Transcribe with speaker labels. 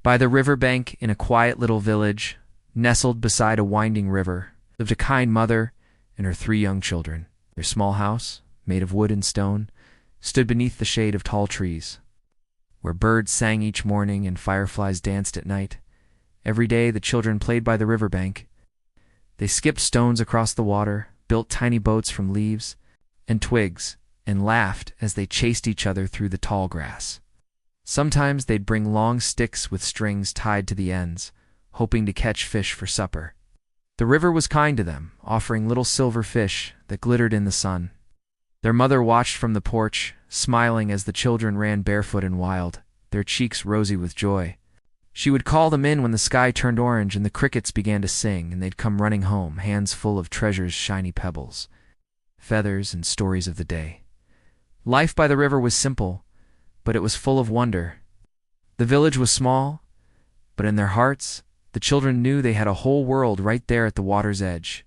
Speaker 1: By the river bank, in a quiet little village, nestled beside a winding river, lived a kind mother and her 3 young children. Their small house, made of wood and stone, stood beneath the shade of tall trees, where birds sang each morning and fireflies danced at night. Every day the children played by the river bank. They skipped stones across the water, built tiny boats from leaves and twigs, and laughed as they chased each other through the tall grass. Sometimes they'd bring long sticks with strings tied to the ends, hoping to catch fish for supper. The river was kind to them, offering little silver fish that glittered in the sun. Their mother watched from the porch, smiling as the children ran barefoot and wild, their cheeks rosy with joy. She would call them in when the sky turned orange and the crickets began to sing, and they'd come running home, hands full of treasure's shiny pebbles, feathers, and stories of the day. Life by the river was simple, but it was full of wonder. The village was small, but in their hearts, the children knew they had a whole world right there at the water's edge.